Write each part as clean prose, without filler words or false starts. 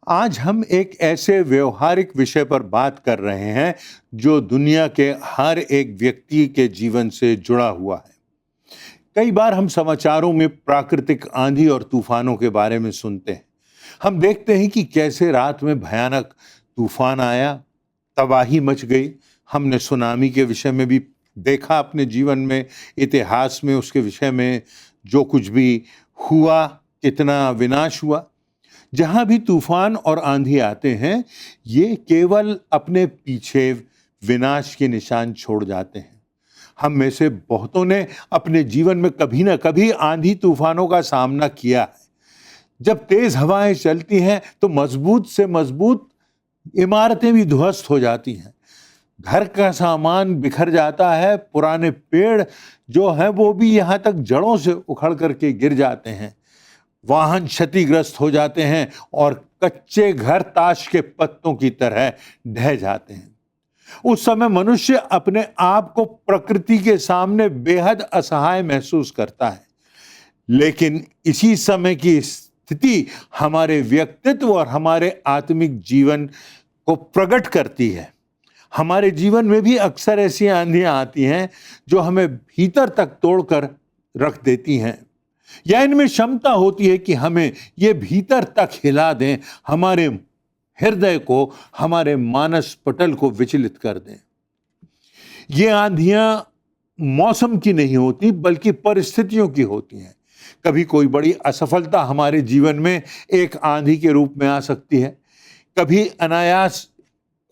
आज हम एक ऐसे व्यवहारिक विषय पर बात कर रहे हैं जो दुनिया के हर एक व्यक्ति के जीवन से जुड़ा हुआ है। कई बार हम समाचारों में प्राकृतिक आंधी और तूफानों के बारे में सुनते हैं। हम देखते हैं कि कैसे रात में भयानक तूफान आया, तबाही मच गई। हमने सुनामी के विषय में भी देखा अपने जीवन में, इतिहास में उसके विषय में जो कुछ भी हुआ, कितना विनाश हुआ। जहां भी तूफान और आंधी आते हैं, ये केवल अपने पीछे विनाश के निशान छोड़ जाते हैं। हम में से बहुतों ने अपने जीवन में कभी ना कभी आंधी तूफानों का सामना किया है। जब तेज हवाएं चलती हैं तो मजबूत से मजबूत इमारतें भी ध्वस्त हो जाती हैं। घर का सामान बिखर जाता है, पुराने पेड़ जो हैं वो भी यहाँ तक जड़ों से उखड़ करके गिर जाते हैं। वाहन क्षतिग्रस्त हो जाते हैं और कच्चे घर ताश के पत्तों की तरह ढह जाते हैं। उस समय मनुष्य अपने आप को प्रकृति के सामने बेहद असहाय महसूस करता है। लेकिन इसी समय की स्थिति हमारे व्यक्तित्व और हमारे आत्मिक जीवन को प्रकट करती है। हमारे जीवन में भी अक्सर ऐसी आंधियां आती हैं जो हमें भीतर तक तोड़कर रख देती हैं, या इनमें क्षमता होती है कि हमें ये भीतर तक हिला दें, हमारे हृदय को, हमारे मानस पटल को विचलित कर दें। ये आंधियां मौसम की नहीं होती बल्कि परिस्थितियों की होती हैं। कभी कोई बड़ी असफलता हमारे जीवन में एक आंधी के रूप में आ सकती है। कभी अनायास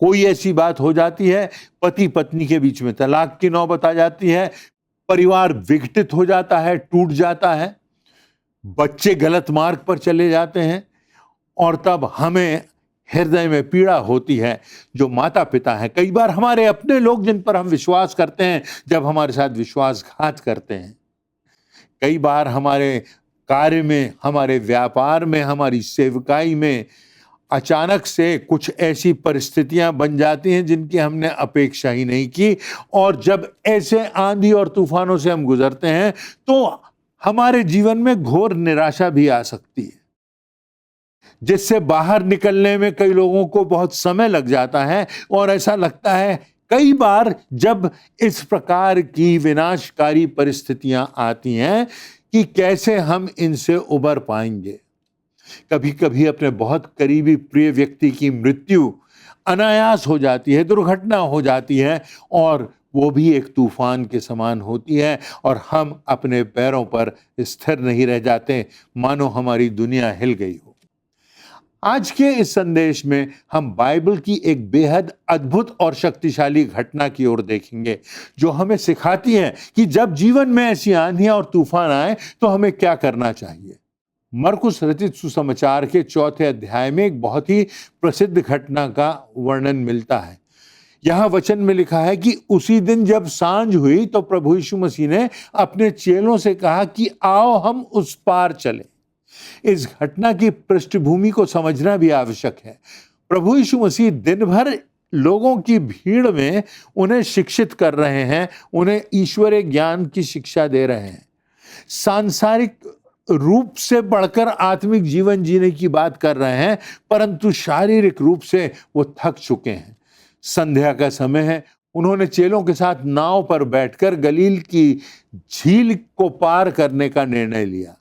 कोई ऐसी बात हो जाती है, पति पत्नी के बीच में तलाक की नौबत आ जाती है, परिवार विघटित हो जाता है, टूट जाता है, बच्चे गलत मार्ग पर चले जाते हैं, और तब हमें हृदय में पीड़ा होती है। जो माता पिता हैं, कई बार हमारे अपने लोग जिन पर हम विश्वास करते हैं, जब हमारे साथ विश्वासघात करते हैं। कई बार हमारे कार्य में, हमारे व्यापार में, हमारी सेवकाई में अचानक से कुछ ऐसी परिस्थितियां बन जाती हैं जिनकी हमने अपेक्षा ही नहीं की, और जब ऐसे आंधी और तूफानों से हम गुजरते हैं तो हमारे जीवन में घोर निराशा भी आ सकती है, जिससे बाहर निकलने में कई लोगों को बहुत समय लग जाता है। और ऐसा लगता है कई बार जब इस प्रकार की विनाशकारी परिस्थितियां आती हैं कि कैसे हम इनसे उबर पाएंगे। कभी कभी अपने बहुत करीबी प्रिय व्यक्ति की मृत्यु अनायास हो जाती है, दुर्घटना हो जाती है, और वो भी एक तूफान के समान होती है, और हम अपने पैरों पर स्थिर नहीं रह जाते, मानो हमारी दुनिया हिल गई हो। आज के इस संदेश में हम बाइबल की एक बेहद अद्भुत और शक्तिशाली घटना की ओर देखेंगे, जो हमें सिखाती है कि जब जीवन में ऐसी आंधियां और तूफान आए तो हमें क्या करना चाहिए। मरकुस रचित सुसमाचार के 4 अध्याय में एक बहुत ही प्रसिद्ध घटना का वर्णन मिलता है। यहां वचन में लिखा है कि उसी दिन जब सांझ हुई तो प्रभु यीशु मसीह ने अपने चेलों से कहा कि आओ हम उस पार चलें। इस घटना की पृष्ठभूमि को समझना भी आवश्यक है। प्रभु यीशु मसीह दिन भर लोगों की भीड़ में उन्हें शिक्षित कर रहे हैं, उन्हें ईश्वरीय ज्ञान की शिक्षा दे रहे हैं, सांसारिक रूप से बढ़कर आत्मिक जीवन जीने की बात कर रहे हैं, परंतु शारीरिक रूप से वो थक चुके हैं। संध्या का समय है। उन्होंने चेलों के साथ नाव पर बैठकर गलील की झील को पार करने का निर्णय लिया।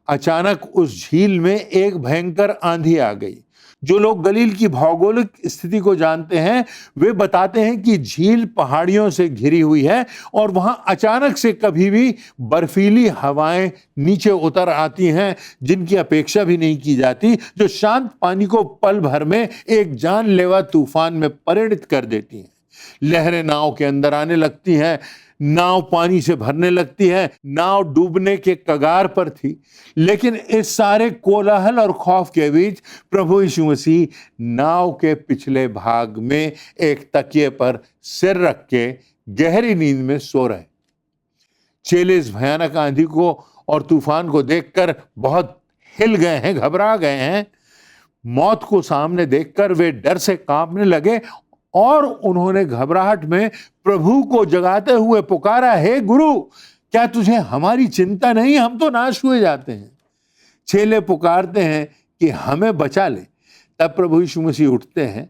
अचानक उस झील में एक भयंकर आंधी आ गई। जो लोग गलील की भौगोलिक स्थिति को जानते हैं वे बताते हैं कि झील पहाड़ियों से घिरी हुई है, और वहां अचानक से कभी भी बर्फीली हवाएं नीचे उतर आती हैं जिनकी अपेक्षा भी नहीं की जाती, जो शांत पानी को पल भर में एक जानलेवा तूफान में परिणत कर देती हैं। लहरें नाव के अंदर आने लगती हैं, नाव पानी से भरने लगती है, नाव डूबने के कगार पर थी। लेकिन इस सारे कोलाहल और खौफ के बीच प्रभु यीशु मसीह नाव के पिछले भाग में एक तकिए पर सिर रख के गहरी नींद में सो रहे। चेले इस भयानक आंधी को और तूफान को देखकर बहुत हिल गए हैं, घबरा गए हैं। मौत को सामने देखकर वे डर से कांपने लगे, और उन्होंने घबराहट में प्रभु को जगाते हुए पुकारा, हे गुरु, क्या तुझे हमारी चिंता नहीं? हम तो नाश हुए जाते हैं। चेले पुकारते हैं कि हमें बचा ले। तब प्रभु यीशु मसीह उठते हैं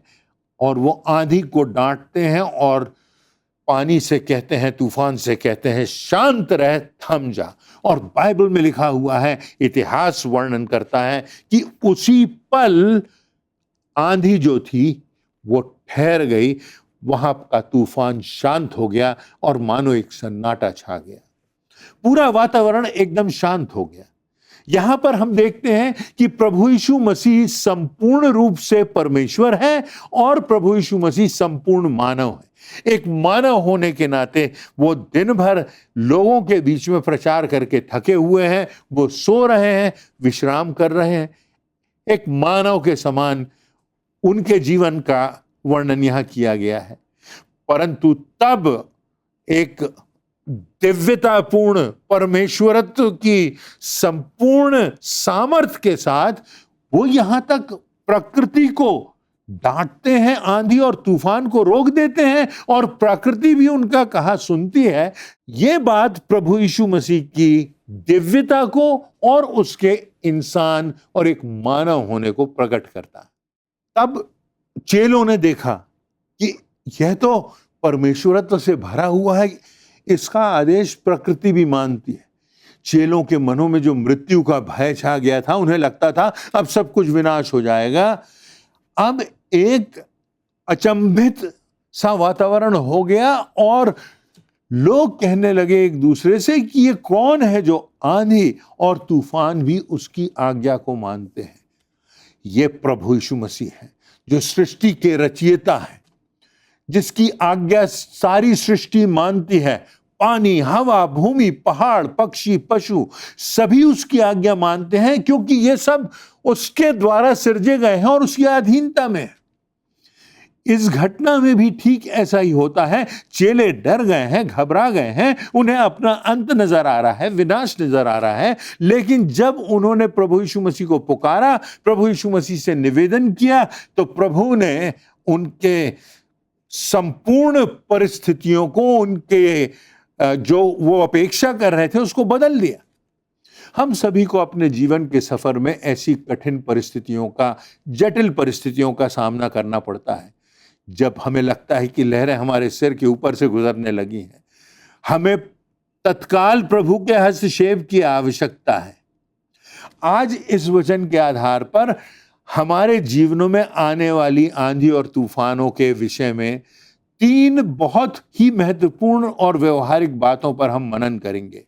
और वो आंधी को डांटते हैं और पानी से कहते हैं, तूफान से कहते हैं, शांत रह, थम जा। और बाइबल में लिखा हुआ है, इतिहास वर्णन करता है कि उसी पल आंधी जो थी वो ठहर गई, वहां का तूफान शांत हो गया और मानो एक सन्नाटा छा गया, पूरा वातावरण एकदम शांत हो गया। यहां पर हम देखते हैं कि प्रभु यीशु मसीह संपूर्ण रूप से परमेश्वर है और प्रभु यीशु मसीह संपूर्ण मानव है। एक मानव होने के नाते वो दिन भर लोगों के बीच में प्रचार करके थके हुए हैं, वो सो रहे हैं, विश्राम कर रहे हैं। एक मानव के समान उनके जीवन का वर्णन यहां किया गया है। परंतु तब एक दिव्यतापूर्ण परमेश्वरत्व की संपूर्ण सामर्थ्य के साथ वो यहां तक प्रकृति को डांटते हैं, आंधी और तूफान को रोक देते हैं और प्रकृति भी उनका कहा सुनती है। ये बात प्रभु यीशु मसीह की दिव्यता को और उसके इंसान और एक मानव होने को प्रकट करता है। तब चेलों ने देखा कि यह तो परमेश्वरत्व से भरा हुआ है, इसका आदेश प्रकृति भी मानती है। चेलों के मनों में जो मृत्यु का भय छा गया था, उन्हें लगता था अब सब कुछ विनाश हो जाएगा। अब एक अचंभित सा वातावरण हो गया और लोग कहने लगे एक दूसरे से कि ये कौन है जो आंधी और तूफान भी उसकी आज्ञा को मानते हैं। ये प्रभु यीशु मसीह है जो सृष्टि के रचयिता है, जिसकी आज्ञा सारी सृष्टि मानती है। पानी, हवा, भूमि, पहाड़, पक्षी, पशु सभी उसकी आज्ञा मानते हैं, क्योंकि ये सब उसके द्वारा सिरजे गए हैं और उसकी अधीनता में। इस घटना में भी ठीक ऐसा ही होता है। चेले डर गए हैं, घबरा गए हैं, उन्हें अपना अंत नजर आ रहा है, विनाश नजर आ रहा है। लेकिन जब उन्होंने प्रभु यीशु मसीह को पुकारा, प्रभु यीशु मसीह से निवेदन किया, तो प्रभु ने उनके संपूर्ण परिस्थितियों को, उनके जो वो अपेक्षा कर रहे थे, उसको बदल दिया। हम सभी को अपने जीवन के सफर में ऐसी कठिन परिस्थितियों का, जटिल परिस्थितियों का सामना करना पड़ता है। जब हमें लगता है कि लहरें हमारे सिर के ऊपर से गुजरने लगी हैं, हमें तत्काल प्रभु के हस्तक्षेप की आवश्यकता है। आज इस वचन के आधार पर हमारे जीवनों में आने वाली आंधी और तूफानों के विषय में 3 बहुत ही महत्वपूर्ण और व्यवहारिक बातों पर हम मनन करेंगे।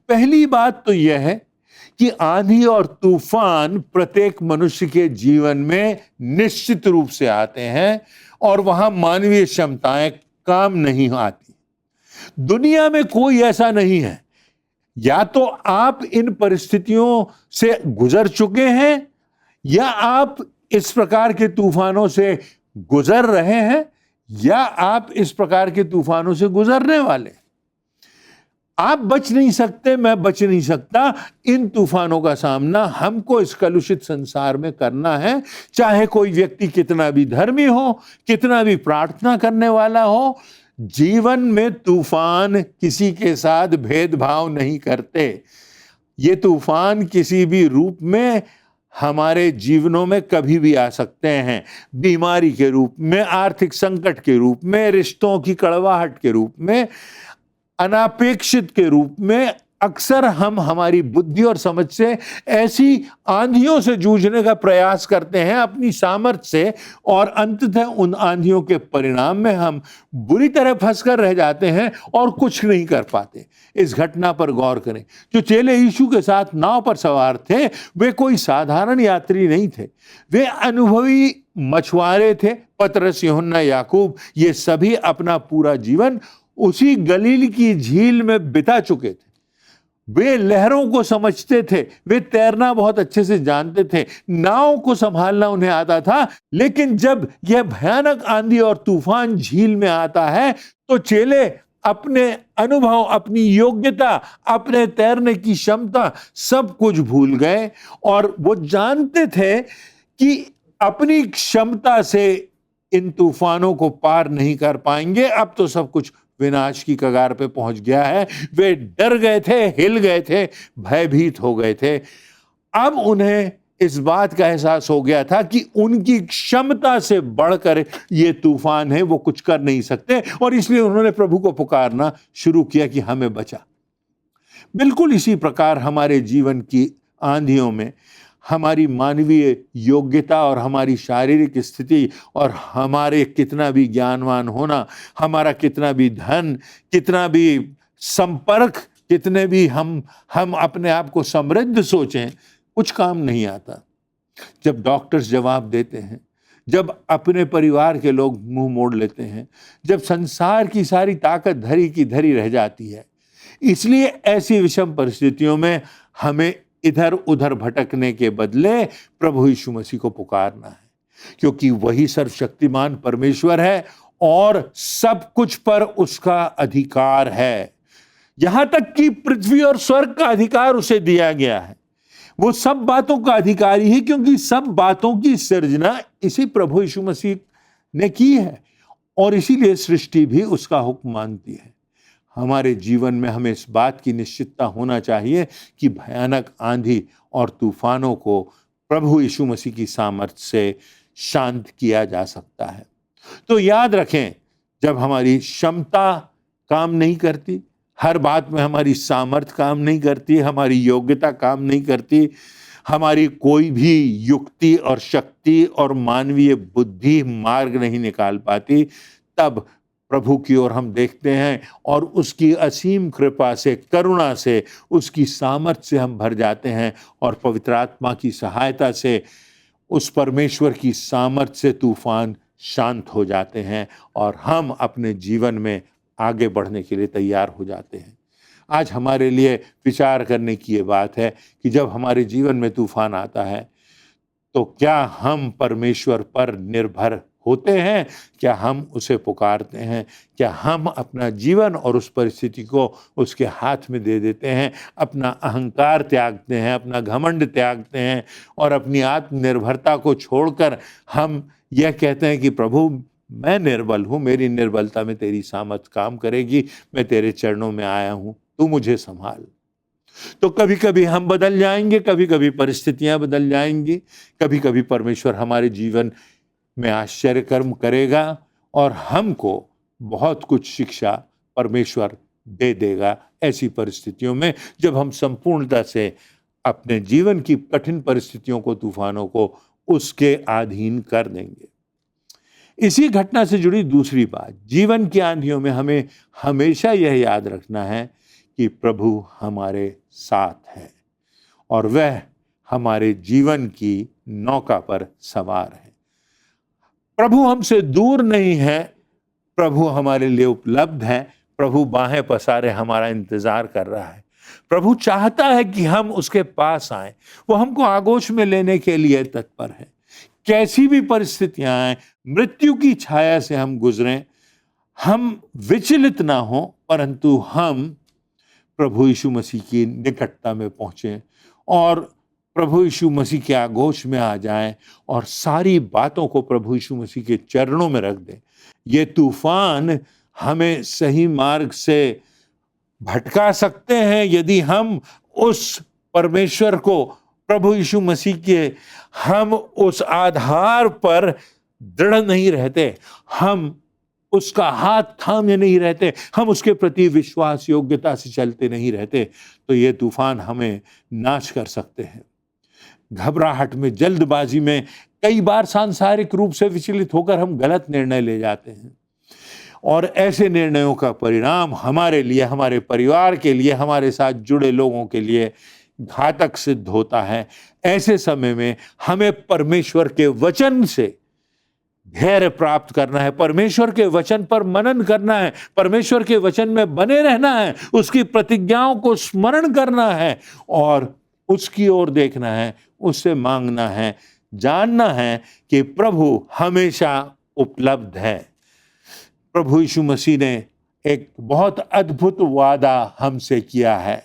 पहली बात तो यह है कि आंधी और तूफान प्रत्येक मनुष्य के जीवन में निश्चित रूप से आते हैं और वहां मानवीय क्षमताएं काम नहीं आती। दुनिया में कोई ऐसा नहीं है, या तो आप इन परिस्थितियों से गुजर चुके हैं या आप इस प्रकार के तूफानों से गुजर रहे हैं, या आप इस प्रकार के तूफानों से गुजरने वाले। आप बच नहीं सकते, मैं बच नहीं सकता। इन तूफानों का सामना हमको इस कलुषित संसार में करना है। चाहे कोई व्यक्ति कितना भी धर्मी हो, कितना भी प्रार्थना करने वाला हो, जीवन में तूफान किसी के साथ भेदभाव नहीं करते। ये तूफान किसी भी रूप में हमारे जीवनों में कभी भी आ सकते हैं। बीमारी के रूप में, आर्थिक संकट के रूप में, रिश्तों की कड़वाहट के रूप में, अनापेक्षित के रूप में। अक्सर हम हमारी बुद्धि और समझ से ऐसी आंधियों से जूझने का प्रयास करते हैं अपनी सामर्थ्य से, और अंततः उन आंधियों के परिणाम में हम बुरी तरह फंसकर रह जाते हैं और कुछ नहीं कर पाते। इस घटना पर गौर करें। जो चेले यीशु के साथ नाव पर सवार थे, वे कोई साधारण यात्री नहीं थे। वे अनुभवी मछुआरे थे। पतरस, यूहन्ना, याकूब, ये सभी अपना पूरा जीवन उसी गलील की झील में बिता चुके थे। वे लहरों को समझते थे, वे तैरना बहुत अच्छे से जानते थे, नाव को संभालना उन्हें आता था। लेकिन जब यह भयानक आंधी और तूफान झील में आता है, तो चेले अपने अनुभव, अपनी योग्यता, अपने तैरने की क्षमता सब कुछ भूल गए और वो जानते थे कि अपनी क्षमता से इन तूफानों को पार नहीं कर पाएंगे। अब तो सब कुछ विनाश की कगार पे पहुंच गया है। वे डर गए थे, हिल गए थे, भयभीत हो गए थे। अब उन्हें इस बात का एहसास हो गया था कि उनकी क्षमता से बढ़कर ये तूफान है, वो कुछ कर नहीं सकते, और इसलिए उन्होंने प्रभु को पुकारना शुरू किया कि हमें बचा। बिल्कुल इसी प्रकार हमारे जीवन की आंधियों में हमारी मानवीय योग्यता और हमारी शारीरिक स्थिति और हमारे कितना भी ज्ञानवान होना, हमारा कितना भी धन, कितना भी संपर्क, कितने भी हम अपने आप को समृद्ध सोचें, कुछ काम नहीं आता। जब डॉक्टर्स जवाब देते हैं, जब अपने परिवार के लोग मुंह मोड़ लेते हैं, जब संसार की सारी ताकत धरी की धरी रह जाती है। इसलिए ऐसी विषम परिस्थितियों में हमें इधर उधर भटकने के बदले प्रभु यीशु मसीह को पुकारना है, क्योंकि वही सर्वशक्तिमान परमेश्वर है और सब कुछ पर उसका अधिकार है। यहां तक कि पृथ्वी और स्वर्ग का अधिकार उसे दिया गया है। वो सब बातों का अधिकारी है, क्योंकि सब बातों की सृजना इसी प्रभु यीशु मसीह ने की है, और इसीलिए सृष्टि भी उसका हुक्म मानती है। हमारे जीवन में हमें इस बात की निश्चितता होना चाहिए कि भयानक आंधी और तूफानों को प्रभु यीशु मसीह की सामर्थ्य से शांत किया जा सकता है। तो याद रखें, जब हमारी क्षमता काम नहीं करती, हर बात में हमारी सामर्थ्य काम नहीं करती, हमारी योग्यता काम नहीं करती, हमारी कोई भी युक्ति और शक्ति और मानवीय बुद्धि मार्ग नहीं निकाल पाती, तब प्रभु की ओर हम देखते हैं और उसकी असीम कृपा से, करुणा से, उसकी सामर्थ्य से हम भर जाते हैं, और पवित्र आत्मा की सहायता से उस परमेश्वर की सामर्थ्य से तूफान शांत हो जाते हैं और हम अपने जीवन में आगे बढ़ने के लिए तैयार हो जाते हैं। आज हमारे लिए विचार करने की ये बात है कि जब हमारे जीवन में तूफान आता है, तो क्या हम परमेश्वर पर निर्भर होते हैं? क्या हम उसे पुकारते हैं? क्या हम अपना जीवन और उस परिस्थिति को उसके हाथ में दे देते हैं, अपना अहंकार त्यागते हैं, अपना घमंड त्यागते हैं, और अपनी आत्मनिर्भरता को छोड़कर हम यह कहते हैं कि प्रभु, मैं निर्बल हूँ, मेरी निर्बलता में तेरी सामर्थ काम करेगी, मैं तेरे चरणों में आया हूँ, तू मुझे संभाल। तो कभी कभी हम बदल जाएंगे, कभी कभी परिस्थितियां बदल जाएंगी, कभी कभी परमेश्वर हमारे जीवन में आश्चर्य कर्म करेगा और हमको बहुत कुछ शिक्षा परमेश्वर दे देगा ऐसी परिस्थितियों में, जब हम संपूर्णता से अपने जीवन की कठिन परिस्थितियों को, तूफानों को उसके अधीन कर देंगे। इसी घटना से जुड़ी दूसरी बात, जीवन की आंधियों में हमें हमेशा यह याद रखना है कि प्रभु हमारे साथ है और वह हमारे जीवन की नौका पर सवार है। प्रभु हमसे दूर नहीं है, प्रभु हमारे लिए उपलब्ध है, प्रभु बाहें पसारे हमारा इंतजार कर रहा है। प्रभु चाहता है कि हम उसके पास आएं, वो हमको आगोश में लेने के लिए तत्पर है। कैसी भी परिस्थितियां आए, मृत्यु की छाया से हम गुजरें, हम विचलित ना हो, परंतु हम प्रभु यीशु मसीह की निकटता में पहुंचें और प्रभु यीशु मसीह के आगोश में आ जाएं और सारी बातों को प्रभु यीशु मसीह के चरणों में रख दें। ये तूफान हमें सही मार्ग से भटका सकते हैं यदि हम उस परमेश्वर को, प्रभु यीशु मसीह के, हम उस आधार पर दृढ़ नहीं रहते, हम उसका हाथ थामे नहीं रहते, हम उसके प्रति विश्वास योग्यता से चलते नहीं रहते, तो ये तूफान हमें नाश कर सकते हैं। घबराहट में, जल्दबाजी में कई बार सांसारिक रूप से विचलित होकर हम गलत निर्णय ले जाते हैं और ऐसे निर्णयों का परिणाम हमारे लिए, हमारे परिवार के लिए, हमारे साथ जुड़े लोगों के लिए घातक सिद्ध होता है। ऐसे समय में हमें परमेश्वर के वचन से धैर्य प्राप्त करना है, परमेश्वर के वचन पर मनन करना है, परमेश्वर के वचन में बने रहना है, उसकी प्रतिज्ञाओं को स्मरण करना है और उसकी ओर देखना है, उससे मांगना है, जानना है कि प्रभु हमेशा उपलब्ध है। प्रभु यीशु मसीह ने एक बहुत अद्भुत वादा हमसे किया है।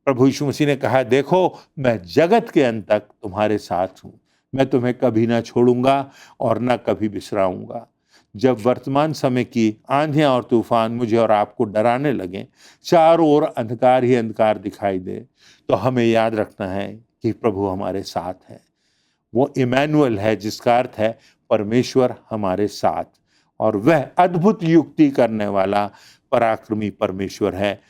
प्रभु यीशु मसीह ने कहा, देखो मैं जगत के अंत तक तुम्हारे साथ हूँ, मैं तुम्हें कभी ना छोड़ूंगा और ना कभी बिसराऊंगा। जब वर्तमान समय की आंधियां और तूफान मुझे और आपको डराने लगें, चारों ओर अंधकार ही अंधकार दिखाई दे, तो हमें याद रखना है कि प्रभु हमारे साथ है। वो इमैनुअल है, जिसका अर्थ है परमेश्वर हमारे साथ, और वह अद्भुत युक्ति करने वाला पराक्रमी परमेश्वर है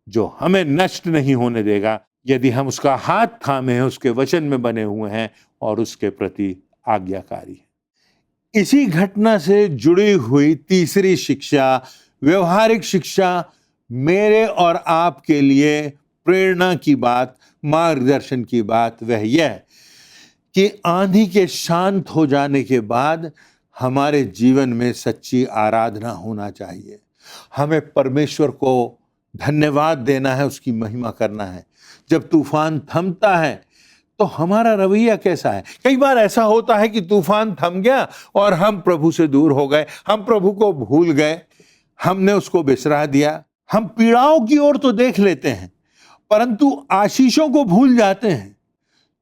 जो हमें नष्ट नहीं होने देगा यदि हम उसका हाथ थामे हैं, उसके वचन में बने हुए हैं और उसके प्रति आज्ञाकारी हैं। इसी घटना से जुड़ी हुई तीसरी शिक्षा, व्यवहारिक शिक्षा, मेरे और आपके लिए प्रेरणा की बात, मार्गदर्शन की बात वह यह कि आंधी के शांत हो जाने के बाद हमारे जीवन में सच्ची आराधना होना चाहिए। हमें परमेश्वर को धन्यवाद देना है, उसकी महिमा करना है। जब तूफान थमता है तो हमारा रवैया कैसा है? कई बार ऐसा होता है कि तूफान थम गया और हम प्रभु से दूर हो गए, हम प्रभु को भूल गए, हमने उसको बिसरा दिया। हम पीड़ाओं की ओर तो देख लेते हैं परंतु आशीषों को भूल जाते हैं।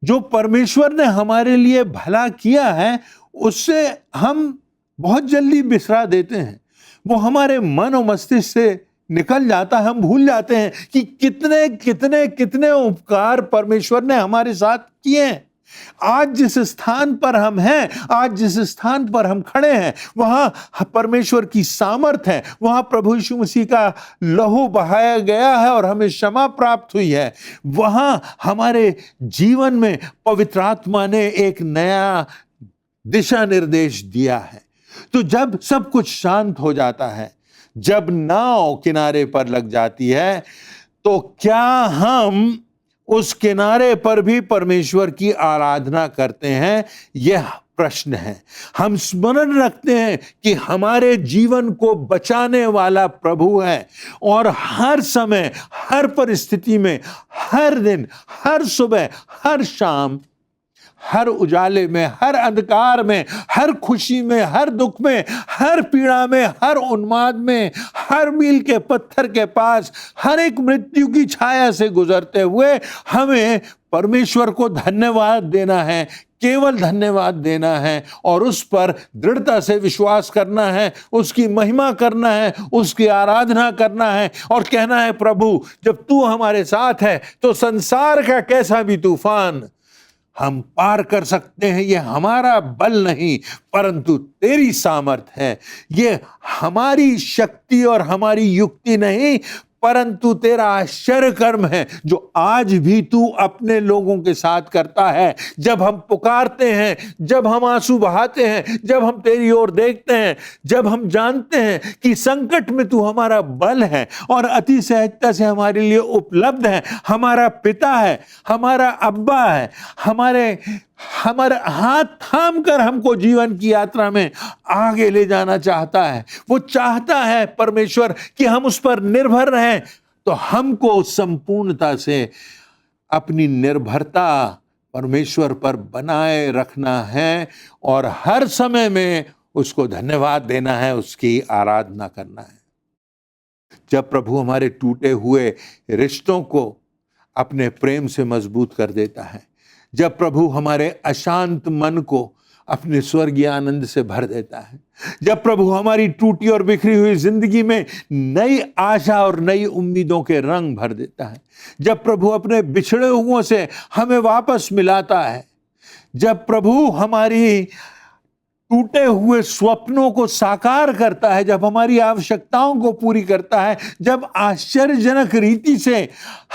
जो परमेश्वर ने हमारे लिए भला किया है उससे हम बहुत जल्दी बिसरा देते हैं। वो हमारे मन और मस्तिष्क से निकल जाता है। हम भूल जाते हैं कि कितने कितने कितने उपकार परमेश्वर ने हमारे साथ किए हैं। आज जिस स्थान पर हम हैं, आज जिस स्थान पर हम खड़े हैं, वहां परमेश्वर की सामर्थ है, वहां प्रभु यीशु मसीह का लहू बहाया गया है और हमें क्षमा प्राप्त हुई है। वहां हमारे जीवन में पवित्र आत्मा ने एक नया दिशा निर्देश दिया है। तो जब सब कुछ शांत हो जाता है, जब नाव किनारे पर लग जाती है, तो क्या हम उस किनारे पर भी परमेश्वर की आराधना करते हैं? यह प्रश्न है। हम स्मरण रखते हैं कि हमारे जीवन को बचाने वाला प्रभु है और हर समय, हर परिस्थिति में, हर दिन, हर सुबह, हर शाम, हर उजाले में, हर अंधकार में, हर खुशी में, हर दुख में, हर पीड़ा में, हर उन्माद में, हर मील के पत्थर के पास, हर एक मृत्यु की छाया से गुजरते हुए हमें परमेश्वर को धन्यवाद देना है, केवल धन्यवाद देना है और उस पर दृढ़ता से विश्वास करना है, उसकी महिमा करना है, उसकी आराधना करना है और कहना है, प्रभु जब तू हमारे साथ है तो संसार का कैसा भी तूफान हम पार कर सकते हैं। ये हमारा बल नहीं परंतु तेरी सामर्थ है। ये हमारी शक्ति और हमारी युक्ति नहीं परंतु तेरा आश्चर्य कर्म है जो आज भी तू अपने लोगों के साथ करता है। जब हम पुकारते हैं, जब हम आंसू बहाते हैं, जब हम तेरी ओर देखते हैं, जब हम जानते हैं कि संकट में तू हमारा बल है और अति सहजता से हमारे लिए उपलब्ध है, हमारा पिता है, हमारा अब्बा है, हमारे हाथ थाम कर हमको जीवन की यात्रा में आगे ले जाना चाहता है। वो चाहता है परमेश्वर कि हम उस पर निर्भर रहें। तो हमको संपूर्णता से अपनी निर्भरता परमेश्वर पर बनाए रखना है और हर समय में उसको धन्यवाद देना है, उसकी आराधना करना है। जब प्रभु हमारे टूटे हुए रिश्तों को अपने प्रेम से मजबूत कर देता है, जब प्रभु हमारे अशांत मन को अपने स्वर्गीय आनंद से भर देता है, जब प्रभु हमारी टूटी और बिखरी हुई जिंदगी में नई आशा और नई उम्मीदों के रंग भर देता है, जब प्रभु अपने बिछड़े हुओं से हमें वापस मिलाता है, जब प्रभु हमारी टूटे हुए स्वप्नों को साकार करता है, जब हमारी आवश्यकताओं को पूरी करता है, जब आश्चर्यजनक रीति से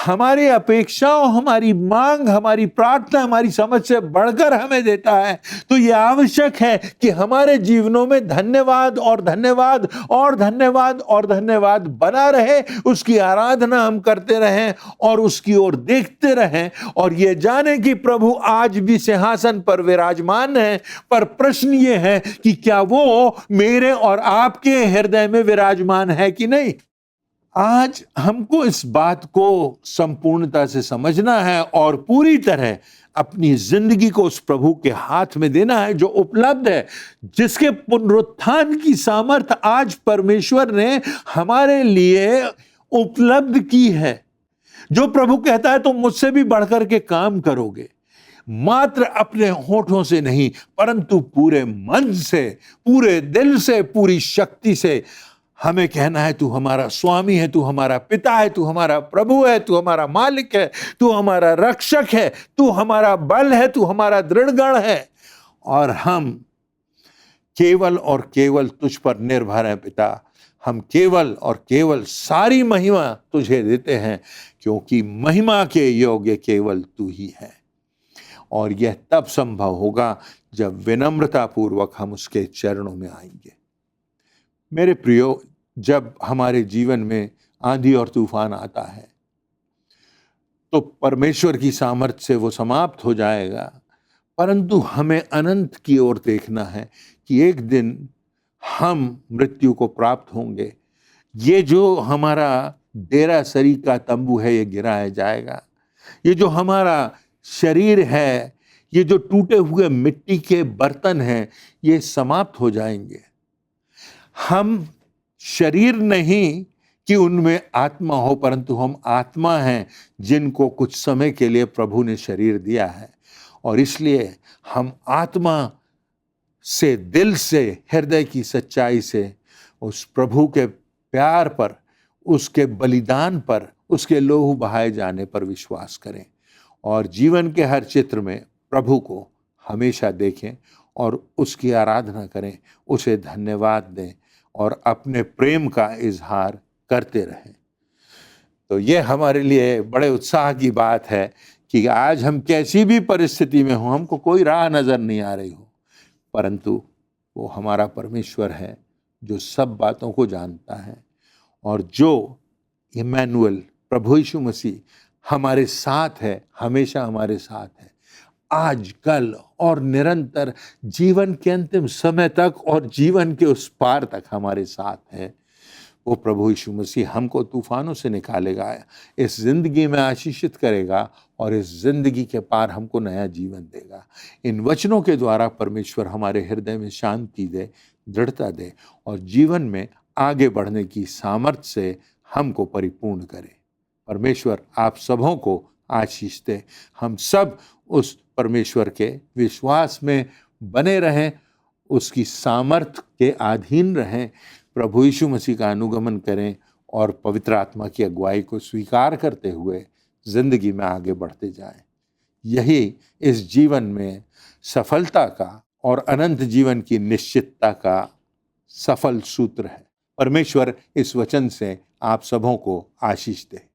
हमारी अपेक्षाओं, हमारी मांग, हमारी प्रार्थना, हमारी समझ से बढ़कर हमें देता है, तो यह आवश्यक है कि हमारे जीवनों में धन्यवाद और धन्यवाद और धन्यवाद और धन्यवाद बना रहे। उसकी आराधना हम करते रहें और उसकी ओर देखते रहें और ये जाने कि प्रभु आज भी सिंहासन पर विराजमान है। पर प्रश्न ये है कि क्या वो मेरे और आपके हृदय में विराजमान है कि नहीं? आज हमको इस बात को संपूर्णता से समझना है और पूरी तरह अपनी जिंदगी को उस प्रभु के हाथ में देना है जो उपलब्ध है, जिसके पुनरुत्थान की सामर्थ आज परमेश्वर ने हमारे लिए उपलब्ध की है। जो प्रभु कहता है तुम मुझसे भी बढ़कर के काम करोगे, मात्र अपने होठों से नहीं परंतु पूरे मन से, पूरे दिल से, पूरी शक्ति से हमें कहना है तू हमारा स्वामी है, तू हमारा पिता है, तू हमारा प्रभु है, तू हमारा मालिक है, तू हमारा रक्षक है, तू हमारा बल है, तू हमारा दृढ़गण है। और हम केवल और केवल तुझ पर निर्भर हैं पिता। हम केवल और केवल सारी महिमा तुझे देते हैं, क्योंकि महिमा के योग्य केवल तू ही है। और यह तब संभव होगा जब विनम्रता पूर्वक हम उसके चरणों में आएंगे। मेरे प्रियो, जब हमारे जीवन में आंधी और तूफान आता है तो परमेश्वर की सामर्थ्य से वो समाप्त हो जाएगा, परंतु हमें अनंत की ओर देखना है कि एक दिन हम मृत्यु को प्राप्त होंगे। ये जो हमारा डेरा सरी का तंबू है, ये गिराया जाएगा। ये जो हमारा शरीर है, ये जो टूटे हुए मिट्टी के बर्तन हैं, ये समाप्त हो जाएंगे। हम शरीर नहीं कि उनमें आत्मा हो, परंतु हम आत्मा हैं जिनको कुछ समय के लिए प्रभु ने शरीर दिया है। और इसलिए हम आत्मा से, दिल से, हृदय की सच्चाई से उस प्रभु के प्यार पर, उसके बलिदान पर, उसके लहू बहाए जाने पर विश्वास करें और जीवन के हर चित्र में प्रभु को हमेशा देखें और उसकी आराधना करें, उसे धन्यवाद दें और अपने प्रेम का इजहार करते रहें। तो ये हमारे लिए बड़े उत्साह की बात है कि आज हम कैसी भी परिस्थिति में हों, हमको कोई राह नज़र नहीं आ रही हो, परंतु वो हमारा परमेश्वर है जो सब बातों को जानता है और जो इमैनुअल प्रभु यीशु मसीह हमारे साथ है, हमेशा हमारे साथ है, आज, कल और निरंतर जीवन के अंतिम समय तक और जीवन के उस पार तक हमारे साथ है। वो प्रभु यीशु मसीह हमको तूफानों से निकालेगा, इस जिंदगी में आशीषित करेगा और इस जिंदगी के पार हमको नया जीवन देगा। इन वचनों के द्वारा परमेश्वर हमारे हृदय में शांति दे, दृढ़ता दे और जीवन में आगे बढ़ने की सामर्थ्य से हमको परिपूर्ण करे। परमेश्वर आप सबों को आशीष दे। हम सब उस परमेश्वर के विश्वास में बने रहें, उसकी सामर्थ्य के अधीन रहें, प्रभु यीशु मसीह का अनुगमन करें और पवित्र आत्मा की अगुवाई को स्वीकार करते हुए जिंदगी में आगे बढ़ते जाएं। यही इस जीवन में सफलता का और अनंत जीवन की निश्चितता का सफल सूत्र है। परमेश्वर इस वचन से आप सबों को आशीष दे।